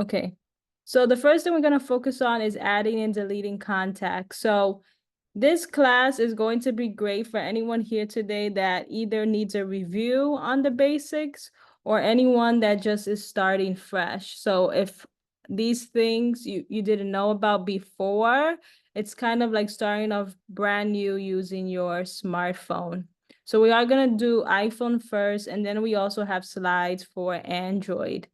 Okay. So the first thing we're going to focus on is adding and deleting contacts. So this class is going to be great for anyone here today that either needs a review on the basics or anyone that just is starting fresh. So if these things you didn't know about before, it's kind of like starting off brand new using your smartphone. So we are going to do iPhone first, and then we also have slides for Android.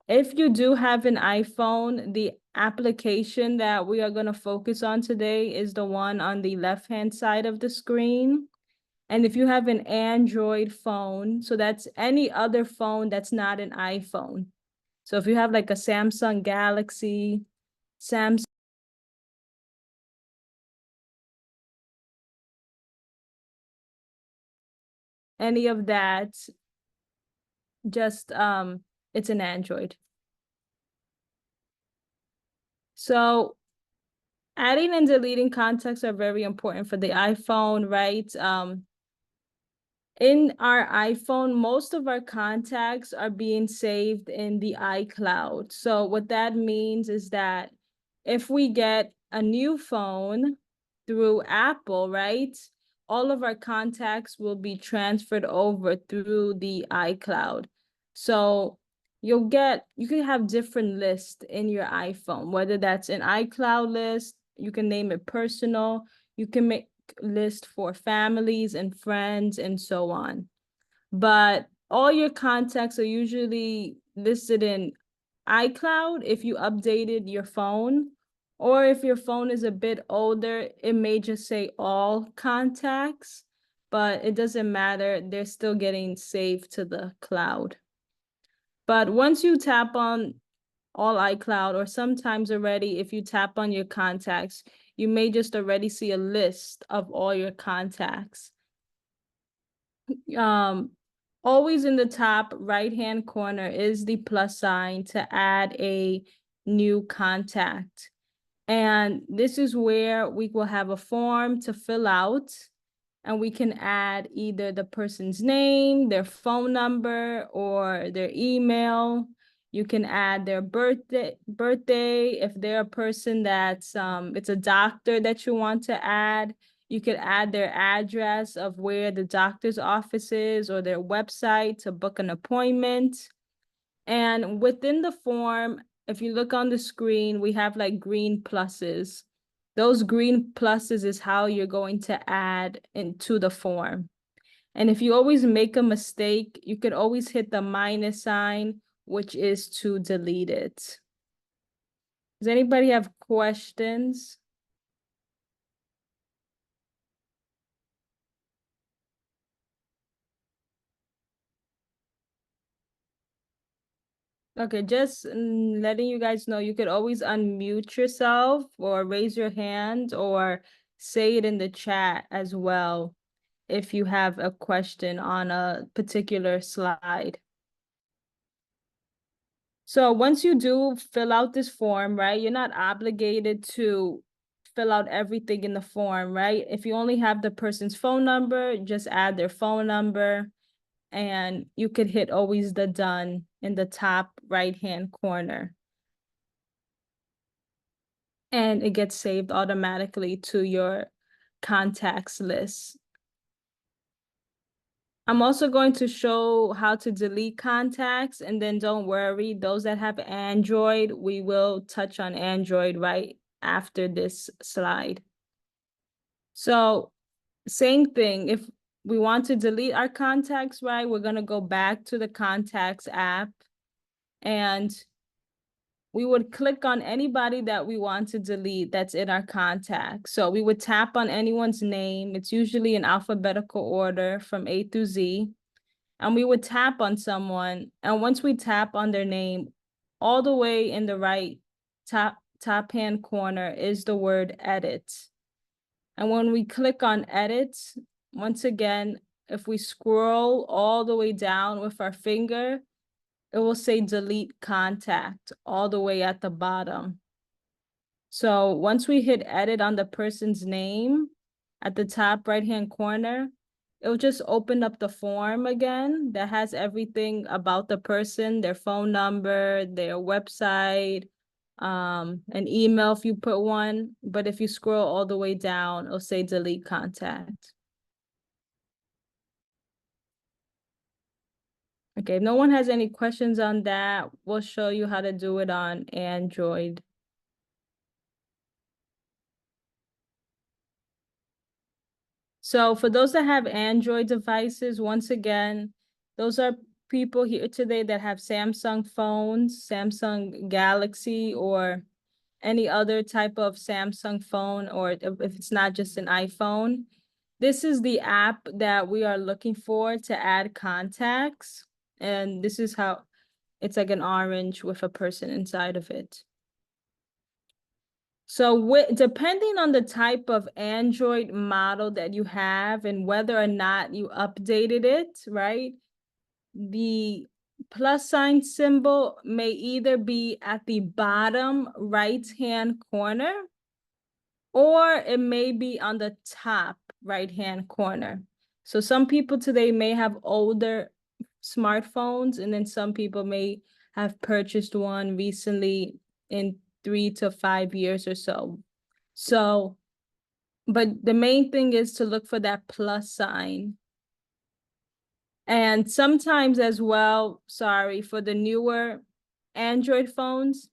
If you do have an iPhone, the application that we are going to focus on today is the one on the left-hand side of the screen. And if you have an Android phone, so that's any other phone that's not an iPhone. So if you have like a Samsung Galaxy, Samsung, any of that, just it's an Android. So adding and deleting contacts are very important for the iPhone, right? In our iPhone, most of our contacts are being saved in the iCloud. So what that means is that if we get a new phone through Apple, right, all of our contacts will be transferred over through the iCloud. So you can have different lists in your iPhone, whether that's an iCloud list, you can name it personal, you can make list for families and friends and so on. But all your contacts are usually listed in iCloud if you updated your phone, or if your phone is a bit older, it may just say all contacts, but it doesn't matter. They're still getting saved to the cloud. But once you tap on all iCloud, or sometimes already if you tap on your contacts, you may just already see a list of all your contacts. Always in the top right-hand corner is the plus sign to add a new contact. And this is where we will have a form to fill out, and we can add either the person's name, their phone number, or their email. You can add their birthday if they're a person that's it's a doctor that you want to add. You could add their address of where the doctor's office is or their website to book an appointment. And within the form, if you look on the screen, we have like green pluses. Those green pluses is how you're going to add into the form. And if you always make a mistake, you could always hit the minus sign, which is to delete it. Does anybody have questions? Okay, just letting you guys know, you could always unmute yourself or raise your hand or say it in the chat as well if you have a question on a particular slide. So once you do fill out this form, right, you're not obligated to fill out everything in the form, right? If you only have the person's phone number, just add their phone number, and you could hit always the done in the top right-hand corner. And it gets saved automatically to your contacts list. I'm also going to show how to delete contacts, and then don't worry, those that have Android, we will touch on Android right after this slide. So same thing, if we want to delete our contacts, right, we're going to go back to the contacts app, and we would click on anybody that we want to delete that's in our contacts. So we would tap on anyone's name. It's usually in alphabetical order from A through Z. And we would tap on someone. And once we tap on their name, all the way in the right top hand corner is the word edit. And when we click on edit, once again, if we scroll all the way down with our finger, it will say delete contact all the way at the bottom. So once we hit edit on the person's name at the top right-hand corner, it'll just open up the form again that has everything about the person, their phone number, their website, an email if you put one. But if you scroll all the way down, it'll say delete contact. Okay, if no one has any questions on that, we'll show you how to do it on Android. So for those that have Android devices, once again, those are people here today that have Samsung phones, Samsung Galaxy, or any other type of Samsung phone, or if it's not just an iPhone. This is the app that we are looking for to add contacts. And this is how it's like an orange with a person inside of it. So depending on the type of Android model that you have and whether or not you updated it, right? The plus sign symbol may either be at the bottom right-hand corner, or it may be on the top right-hand corner. So some people today may have older smartphones, and then some people may have purchased one recently in 3 to 5 years or so. So, but the main thing is to look for that plus sign. And sometimes as well, sorry, for the newer Android phones,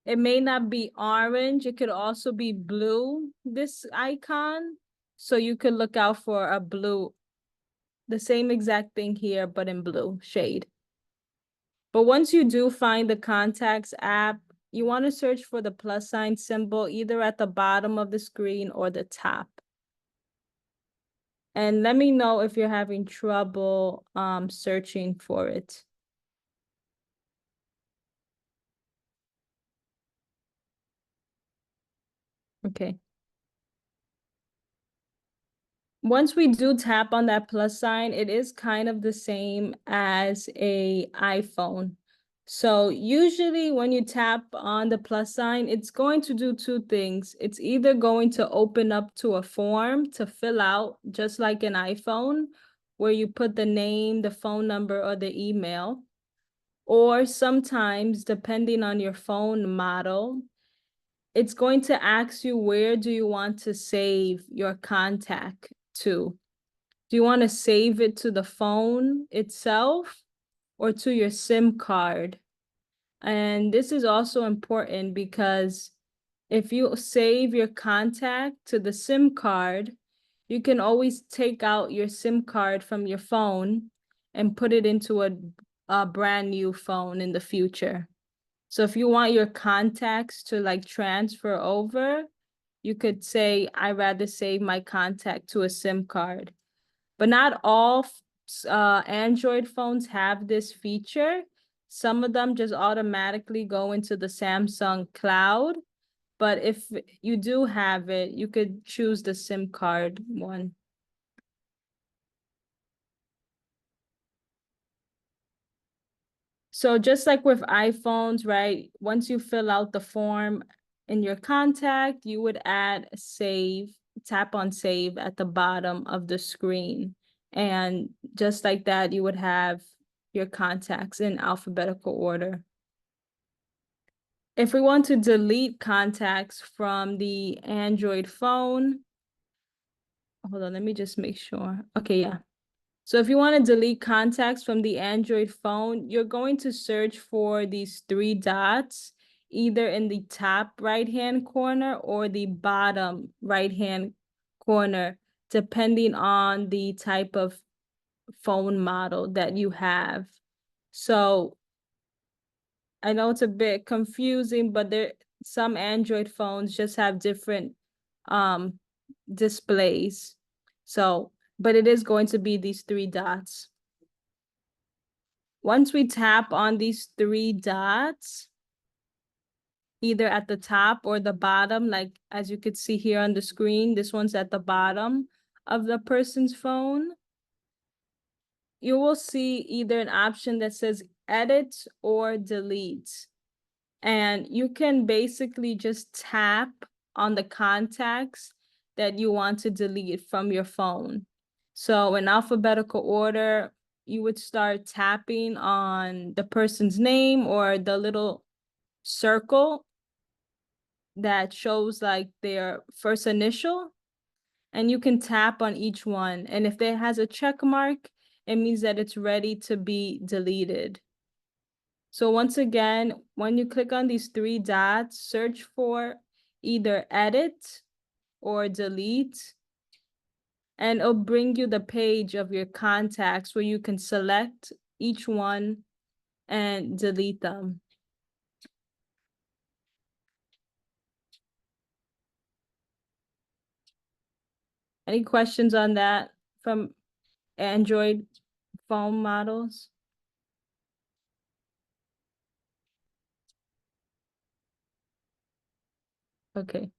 it may not be orange. It could also be blue, this icon. So you could look out for a blue, the same exact thing here, but in blue shade. But once you do find the Contacts app, you want to search for the plus sign symbol either at the bottom of the screen or the top. And let me know if you're having trouble searching for it. Okay. Once we do tap on that plus sign, it is kind of the same as a iPhone. So usually when you tap on the plus sign, it's going to do two things. It's either going to open up to a form to fill out, just like an iPhone, where you put the name, the phone number, or the email. Or sometimes, depending on your phone model, it's going to ask you, where do you want to save your contact to? Do you want to save it to the phone itself or to your SIM card? And this is also important because if you save your contact to the SIM card, you can always take out your SIM card from your phone and put it into a brand new phone in the future. So if you want your contacts to like transfer over, you could say, I'd rather save my contact to a SIM card. But not all Android phones have this feature. Some of them just automatically go into the Samsung cloud. But if you do have it, you could choose the SIM card one. So just like with iPhones, right? Once you fill out the form in your contact, you would add save, tap on save at the bottom of the screen. And just like that, you would have your contacts in alphabetical order. If we want to delete contacts from the Android phone, hold on, let me just make sure. Okay, yeah. So if you want to delete contacts from the Android phone, you're going to search for these three dots, either in the top right-hand corner or the bottom right-hand corner, depending on the type of phone model that you have. So I know it's a bit confusing, but some Android phones just have different displays. So, but it is going to be these three dots. Once we tap on these three dots, either at the top or the bottom, like as you could see here on the screen, this one's at the bottom of the person's phone, you will see either an option that says edit or delete. And you can basically just tap on the contacts that you want to delete from your phone. So in alphabetical order, you would start tapping on the person's name or the little circle that shows like their first initial, and you can tap on each one. And if it has a check mark, it means that it's ready to be deleted. So once again, when you click on these three dots, search for either edit or delete, and it'll bring you the page of your contacts where you can select each one and delete them. Any questions on that from Android phone models? Okay.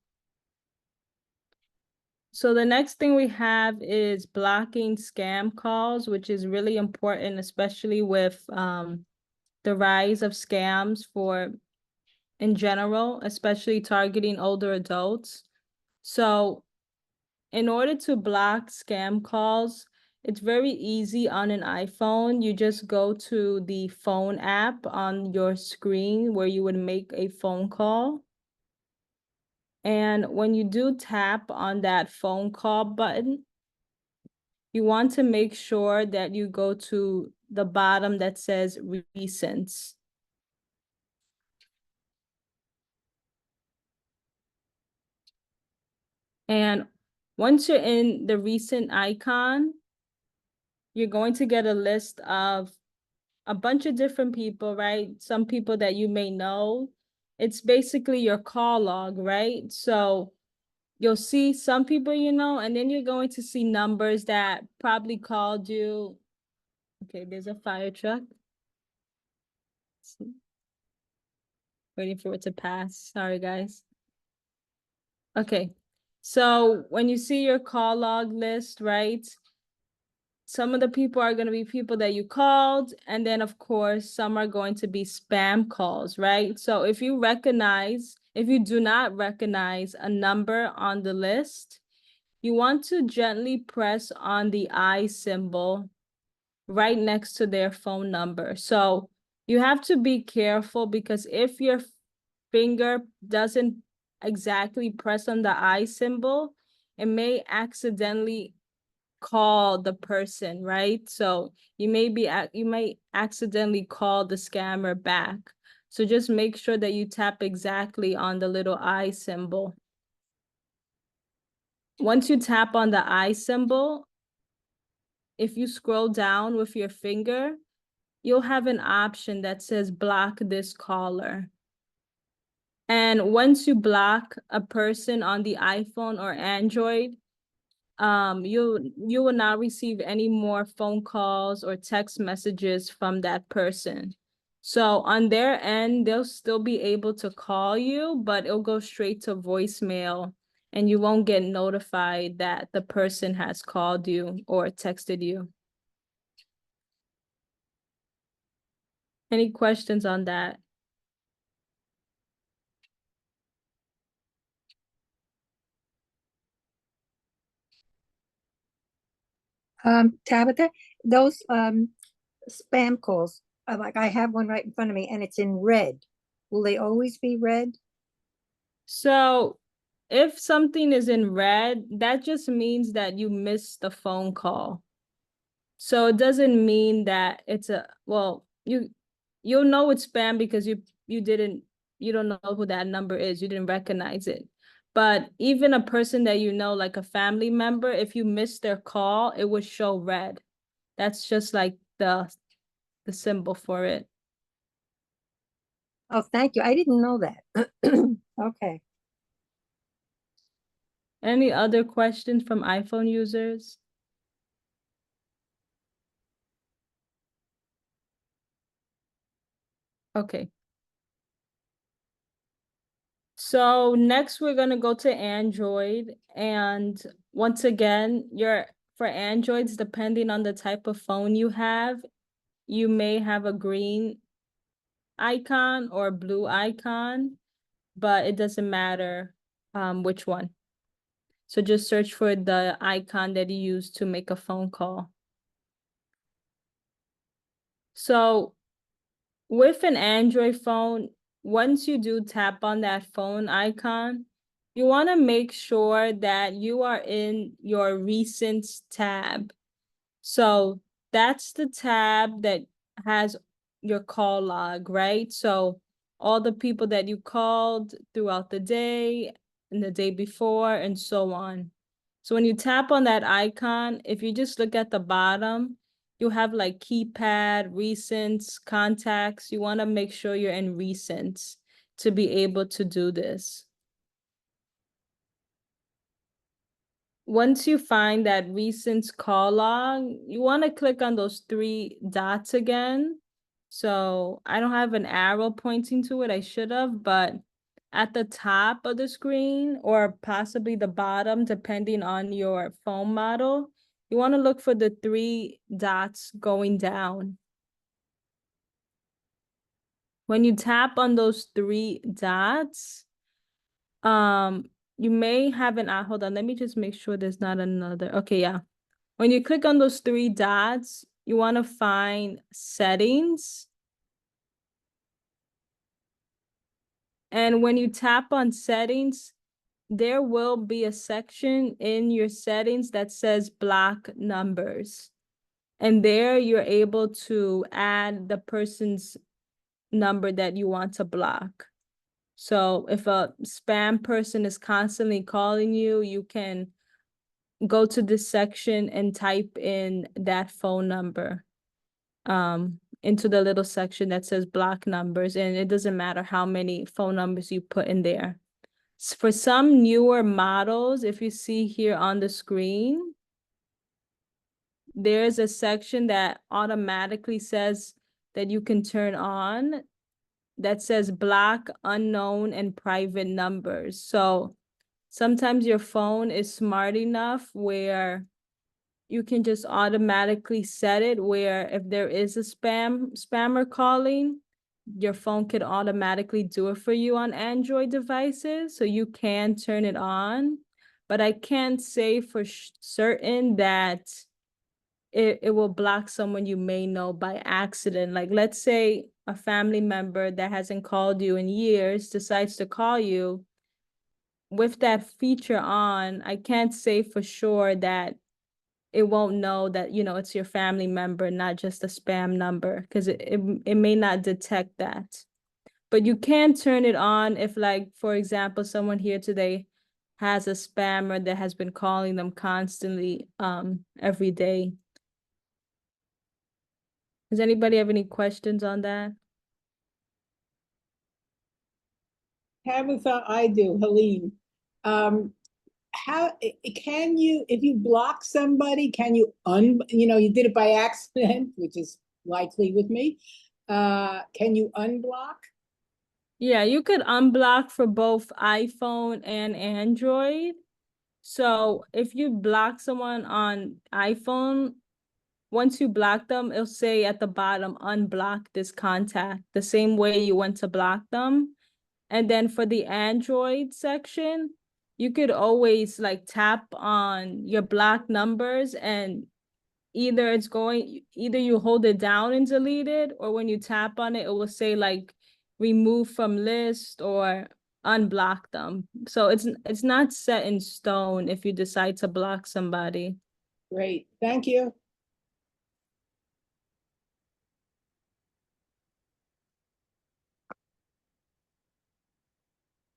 So the next thing we have is blocking scam calls, which is really important, especially with the rise of scams for in general, especially targeting older adults. So in order to block scam calls, it's very easy on an iPhone. You just go to the phone app on your screen where you would make a phone call. And when you do tap on that phone call button, you want to make sure that you go to the bottom that says recents. And once you're in the recent icon, you're going to get a list of a bunch of different people, right? Some people that you may know. It's basically your call log, right? So you'll see some people you know, and then you're going to see numbers that probably called you. Okay, there's a fire truck. Waiting for it to pass. Sorry, guys. Okay, so when you see your call log list, right? Some of the people are going to be people that you called, and then of course, some are going to be spam calls, right? So if you do not recognize a number on the list, you want to gently press on the I symbol right next to their phone number. So you have to be careful, because if your finger doesn't exactly press on the I symbol, it may accidentally call the person, right? So you may accidentally call the scammer back. So just make sure that you tap exactly on the little I symbol. Once you tap on the I symbol, if you scroll down with your finger, you'll have an option that says block this caller. And once you block a person on the iPhone or Android, you will not receive any more phone calls or text messages from that person. So on their end, they'll still be able to call you, but it'll go straight to voicemail, and you won't get notified that the person has called you or texted you. Any questions on that? Tabitha, those spam calls, like I have one right in front of me and it's in red. Will they always be red? So if something is in red, that just means that you missed the phone call. So it doesn't mean that it's you'll know it's spam because you don't know who that number is. You didn't recognize it. But even a person that you know, like a family member, if you missed their call, it would show red. That's just like the symbol for it. Oh, thank you. I didn't know that. Okay. Any other questions from iPhone users? Okay. So next we're gonna go to Android, and once again, for Androids, depending on the type of phone you have, you may have a green icon or blue icon, but it doesn't matter which one. So just search for the icon that you use to make a phone call. So with an Android phone, once you do tap on that phone icon, you want to make sure that you are in your recents tab. So that's the tab that has your call log, right? So all the people that you called throughout the day and the day before and so on. So when you tap on that icon, if you just look at the bottom, you have like keypad, recents, contacts. You want to make sure you're in recents to be able to do this. Once you find that recent call log, you want to click on those three dots again. So I don't have an arrow pointing to it. I should have, but at the top of the screen or possibly the bottom, depending on your phone model, you want to look for the three dots going down. When you tap on those three dots, um, you may have an, hold on, let me just make sure there's not another. Okay, yeah. When you click on those three dots, you want to find settings. And when you tap on settings, there will be a section in your settings that says block numbers. And there you're able to add the person's number that you want to block. So if a spam person is constantly calling you, you can go to this section and type in that phone number into the little section that says block numbers, and it doesn't matter how many phone numbers you put in there. For some newer models, if you see here on the screen, there's a section that automatically says that you can turn on that says block unknown and private numbers. So sometimes your phone is smart enough where you can just automatically set it where if there is a spammer calling, your phone could automatically do it for you on Android devices. So you can turn it on, but I can't say for certain that it will block someone you may know by accident. Like let's say a family member that hasn't called you in years decides to call you with that feature on. I can't say for sure that it won't know that, you know, it's your family member, not just a spam number, because it may not detect that. But you can turn it on if, like, for example, someone here today has a spammer that has been calling them constantly every day. Does anybody have any questions on that? Tabitha, I do, Helene. How can you, if you block somebody, can you you did it by accident, which is likely with me. Can you unblock? Yeah, you could unblock for both iPhone and Android. So if you block someone on iPhone, once you block them, it'll say at the bottom, unblock this contact, the same way you went to block them. And then for the Android section, you could always like tap on your blocked numbers and either you hold it down and delete it, or when you tap on it, it will say like remove from list or unblock them. So it's not set in stone if you decide to block somebody. Great, thank you.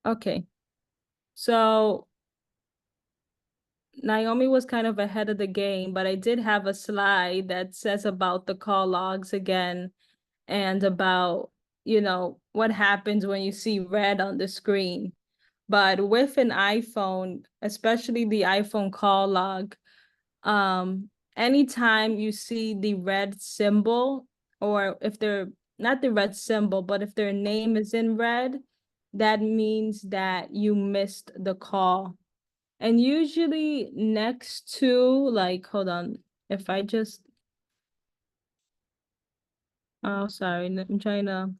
Okay. So Naomi was kind of ahead of the game, but I did have a slide that says about the call logs again and about, you know, what happens when you see red on the screen. But with an iPhone, especially the iPhone call log, anytime you see the red symbol, or if they're not the red symbol, but if their name is in red, that means that you missed the call. And usually next to, like, hold on, if I just, oh, sorry, I'm trying to,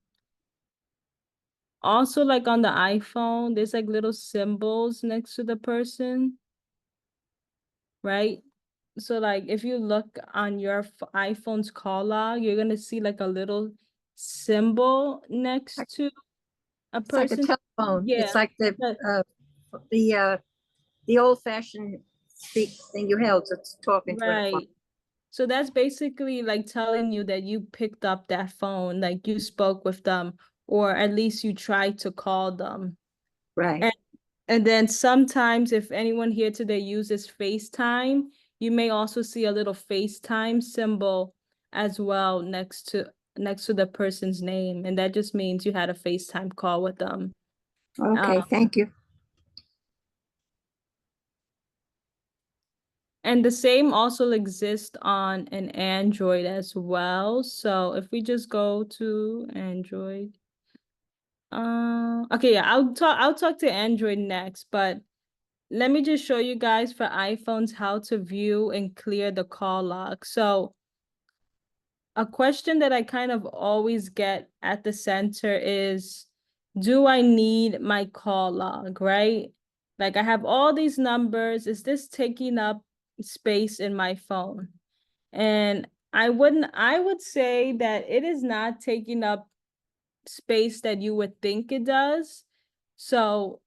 also like on the iPhone, there's like little symbols next to the person. right? So like if you look on your iPhone's call log, you're gonna see like a little symbol next to a It's like a person. telephone. Yeah. It's like but- the old fashioned speak thing you held to talk into a phone. Right. So that's basically like telling you that you picked up that phone, like you spoke with them, or at least you tried to call them. Right. And and then sometimes if anyone here today uses FaceTime, you may also see a little FaceTime symbol as well next to the person's name. And that just means you had a FaceTime call with them. Okay, Um, thank you. and the same also exists on an Android as well. So if we just go to Android. Okay, yeah, I'll talk to Android next, but let me just show you guys for iPhones how to view and clear the call log. So a question that I kind of always get at the center is, do I need my call log, right? Like I have all these numbers. Is this taking up space in my phone? And I would say that it is not taking up space that you would think it does. So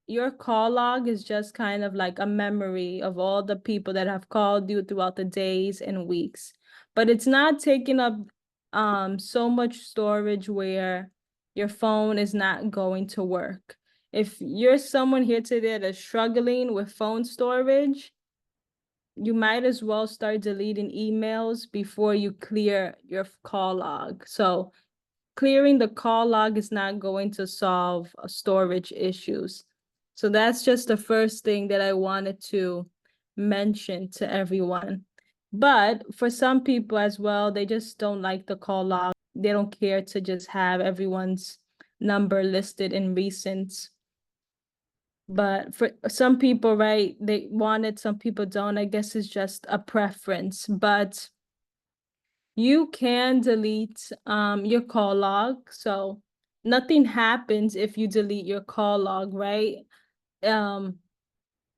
your call log is just kind of like a memory of all the people that have called you throughout the days and weeks. But it's not taking up so much storage where your phone is not going to work. If you're someone here today that's struggling with phone storage, you might as well start deleting emails before you clear your call log. So clearing the call log is not going to solve storage issues. So that's just the first thing that I wanted to mention to everyone. But for some people as well, they just don't like the call log. They don't care to just have everyone's number listed in recents. But for some people, right, they want it, some people don't. I guess it's just a preference. But you can delete your call log. So nothing happens if you delete your call log, right? Um,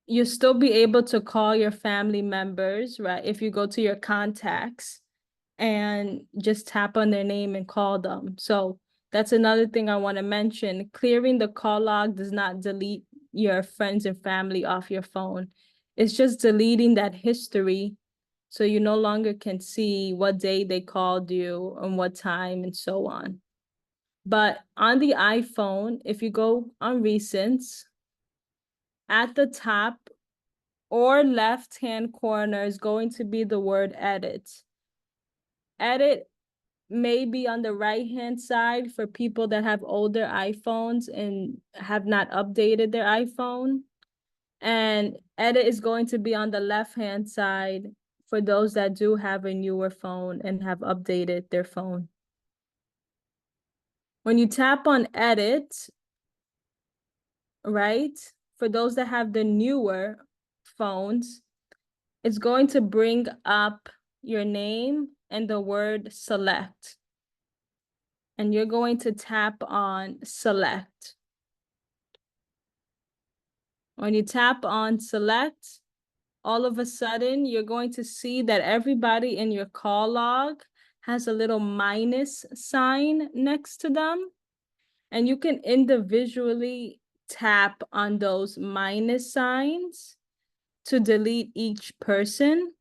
you'll still be able to call your family members, right? If you go to your contacts and just tap on their name and call them. So that's another thing I want to mention. Clearing the call log does not delete your friends and family off your phone. It's just deleting that history so you no longer can see what day they called you and what time and so on. But on the iPhone, if you go on recents, at the top or left-hand corner is going to be the word edit. Edit may be on the right-hand side for people that have older iPhones and have not updated their iPhone. And edit is going to be on the left-hand side for those that do have a newer phone and have updated their phone. When you tap on edit, right, for those that have the newer phones, it's going to bring up your name and the word select. And you're going to tap on select. When you tap on select, all of a sudden, you're going to see that everybody in your call log has a little minus sign next to them. And you can individually tap on those minus signs to delete each person.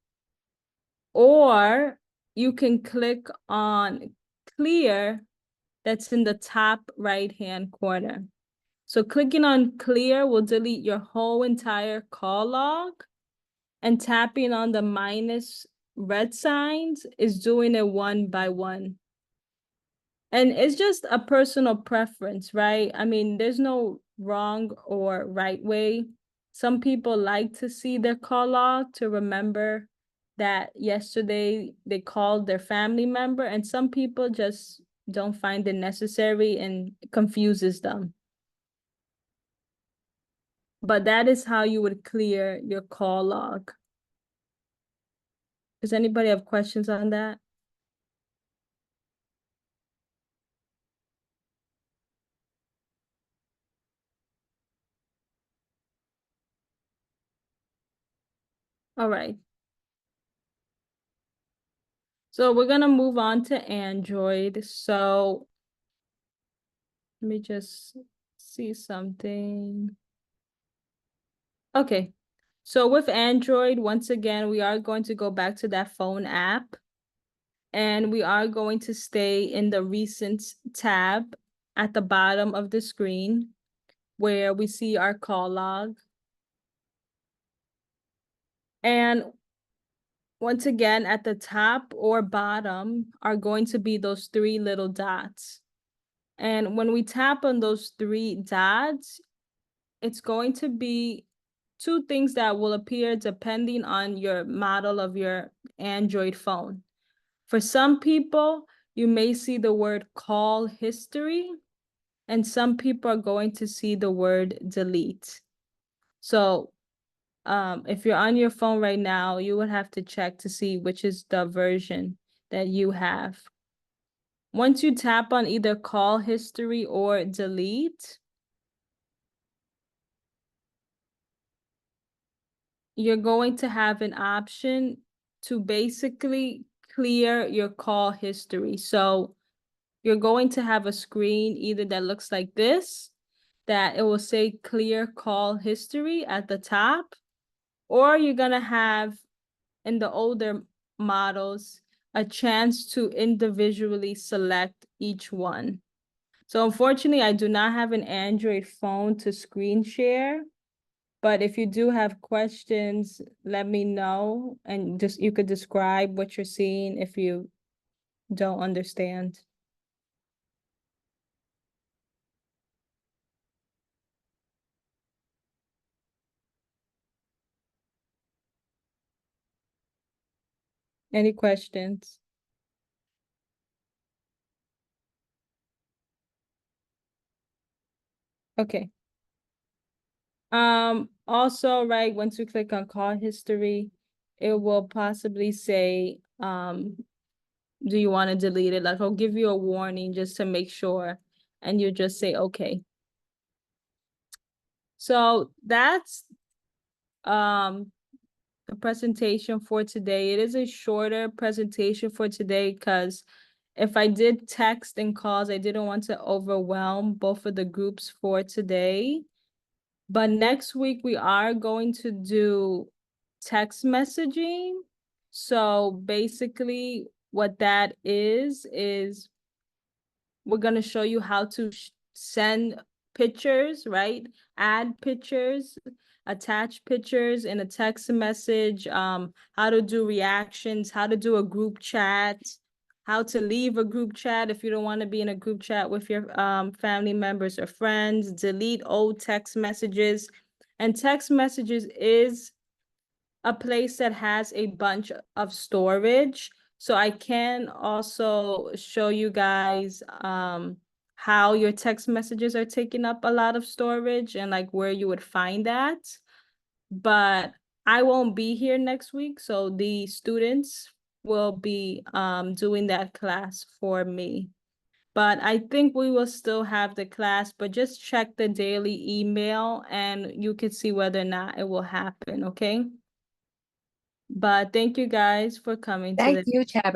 Or you can click on clear that's in the top right-hand corner. So clicking on clear will delete your whole entire call log, and tapping on the minus red signs is doing it one by one. And it's just a personal preference, right? I mean, there's no wrong or right way. Some people like to see their call log to remember that yesterday they called their family member, and some people just don't find it necessary and it confuses them. But that is how you would clear your call log. Does anybody have questions on that? All right. So we're gonna move on to Android. So let me just see something. Okay. So with Android, once again, we are going to go back to that phone app. And we are going to stay in the recent tab at the bottom of the screen where we see our call log. And once again, at the top or bottom are going to be those three little dots. And when we tap on those three dots, it's going to be two things that will appear depending on your model of your Android phone. For some people, you may see the word call history, and some people are going to see the word delete. So if you're on your phone right now, you would have to check to see which is the version that you have. Once you tap on either call history or delete, you're going to have an option to basically clear your call history. So you're going to have a screen either that looks like this, that it will say clear call history at the top, or you're gonna have in the older models a chance to individually select each one. So unfortunately, I do not have an Android phone to screen share, but if you do have questions, let me know and just you could describe what you're seeing if you don't understand. Any questions? Okay. Also, right, once you click on call history, it will possibly say, do you want to delete it? Like, I'll give you a warning just to make sure, and you just say, okay. So that's the presentation for today. It is a shorter presentation for today because if I did text and calls, I didn't want to overwhelm both of the groups for today. But next week we are going to do text messaging. So basically what that is we're going to show you how to send pictures, right? Add pictures, attach pictures in a text message, how to do reactions, how to do a group chat, how to leave a group chat if you don't want to be in a group chat with your family members or friends, delete old text messages. And text messages is a place that has a bunch of storage. So I can also show you guys how your text messages are taking up a lot of storage and like where you would find that. But I won't be here next week, so the students will be doing that class for me. But I think we will still have the class, but just check the daily email and you can see whether or not it will happen, okay? But thank you guys for coming Thank today. you, Tabitha.